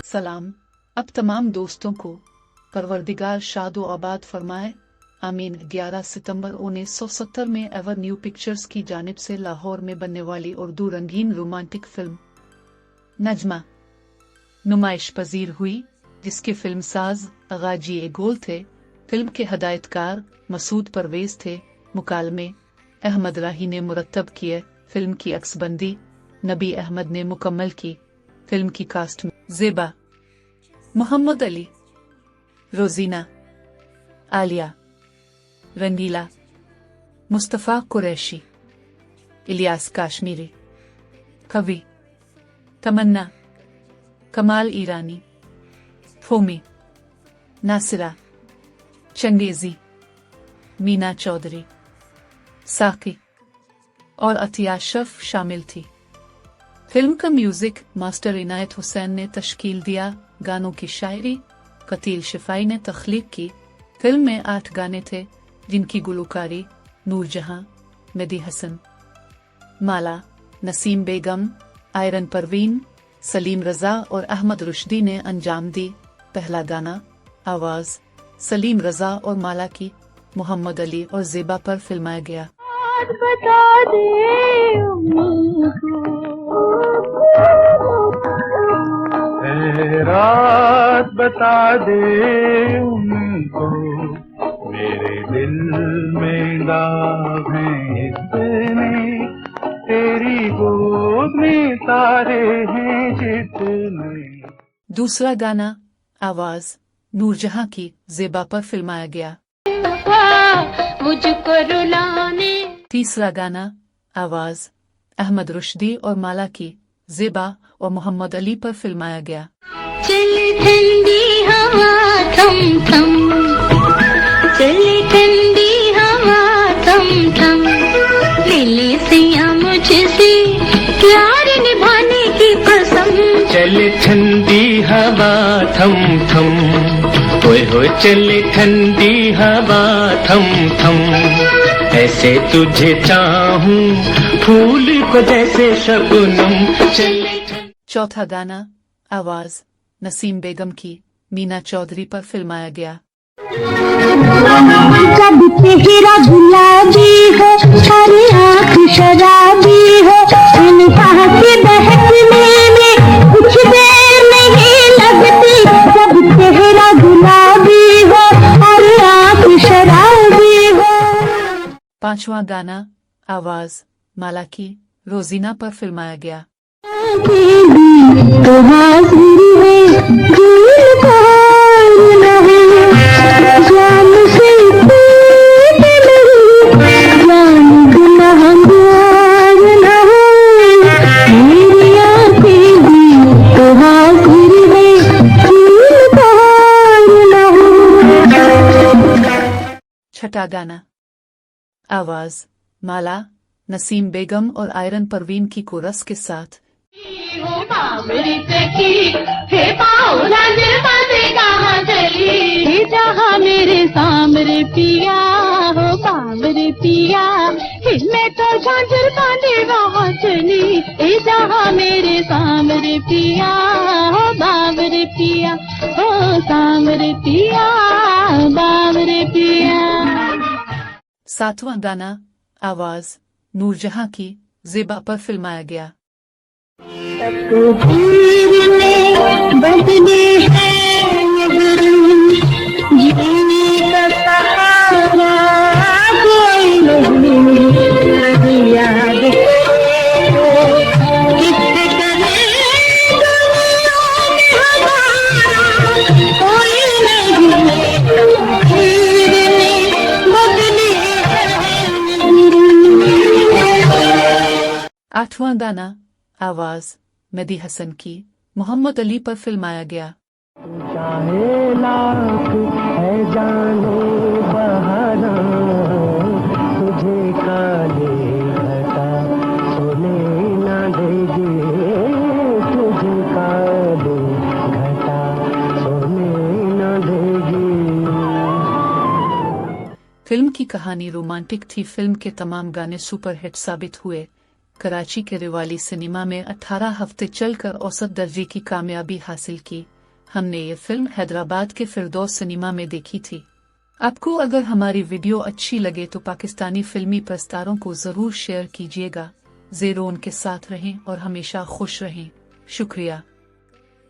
सलाम। अब तमाम दोस्तों को परवरदिगार शादो आबाद फरमाए, आमीन। 11 सितंबर 1970 में एवर न्यू पिक्चर्स की जानिब से लाहौर में बनने वाली उर्दू रंगीन रोमांटिक फिल्म नजमा नुमाइश पजीर हुई, जिसके फिल्मसाज गाजी गोल थे। फिल्म के हदायतकार मसूद परवेज थे। मुकालमे अहमद राही ने मुरत्तब किए। फिल्म की अक्सबंदी नबी अहमद ने मुकम्मल की। फिल्म की कास्ट में ज़ेबा, मोहम्मद अली, रोजीना, आलिया, रंगीला, मुस्तफ़ा कुरैशी, इलियास काश्मीरी, कवि, तमन्ना, कमाल ईरानी, फोमी, नासिरा, चंगेजी, मीना चौधरी, साकी और अतिया अशरफ शामिल थी। फिल्म का म्यूजिक मास्टर इनायत हुसैन ने तश्कील दिया। गानों की शायरी कतील शिफाई ने तख्लीक की। फिल्म में 8 गाने थे, जिनकी गुलकारी नूरजहां, मेदी हसन, माला, नसीम बेगम, आयरन परवीन, सलीम रजा और अहमद रुश्दी ने अंजाम दी। पहला गाना आवाज सलीम रजा और माला की मोहम्मद अली और ज़ेबा पर फिल्माया गया। बता दे रात बता दे उनको, मेरे दिल में दाग हैं इतने, तेरी गोद में तारे हैं जितने। दूसरा गाना आवाज नूरजहां की ज़ेबा पर फिल्माया गया। मुझको रुलाने। तीसरा गाना आवाज अहमद रुश्दी और माला की ज़ेबा और मोहम्मद अली पर फिल्माया गया। चले ठंडी हवा थम थम, चले ठंडी हवा थम थम, ले ले सिया मुझसे प्यार निभाने की कसम। चले ठंडी हवा थम थम, होए होए चले ठंडी हवा थम थम, ऐसे तुझे चाहूं फूल को जैसे शबनम। चौथा गाना आवाज नसीम बेगम की मीना चौधरी पर फिल्माया गया। जब चेहरा गुलाबी हो, हरी आँख शराबी हो, इनका के बहकने में कुछ देर नहीं लगती। जब चेहरा गुलाबी हो, हरी आँख शराबी हो। पांचवा गाना आवाज माला की रोजीना पर फिल्माया गया। तो हाजिर है दिल पार नहीं, जान से जान गुनाहगार नहीं, मेरी आँखें भी तो हाजिर है दिल पार नहीं। छठा गाना आवाज माला नसीम बेगम और आयरन परवीन की कोरस के साथ। जहाँ मेरे सामरे पिया हो बाबरे पिया, मैं तो झांझर बांधे वहाँ चली। जहाँ मेरे सामरे पिया हो बाबरे पिया, हो सामरे पिया बाबरे पिया। सातवां गाना आवाज नूरजहां की ज़ेबा पर फिल्माया गया। तकदीर ने बदले हैं जीने का सहारा कोई नहीं, याद किससे करे दुनिया में हमारा कोई नहीं। तकदीर ने बदले हैं। आठवां गाना आवाज मेदी हसन की मोहम्मद अली पर फिल्माया गया। चाहे लाख है जाने बहाना, तुझे काले घटा सोने ना देगी, तुझे काले घटा सोने ना देगी। फिल्म की कहानी रोमांटिक थी। फिल्म के तमाम गाने सुपरहिट साबित हुए। कराची के रिवाली सिनेमा में 18 हफ्ते चलकर औसत दर्जे की कामयाबी हासिल की। हमने ये फिल्म हैदराबाद के फिरदौस सिनेमा में देखी थी। आपको अगर हमारी वीडियो अच्छी लगे तो पाकिस्तानी फिल्मी प्रस्तारों को जरूर शेयर कीजिएगा। ज़ेरो उनके साथ रहें और हमेशा खुश रहें। शुक्रिया।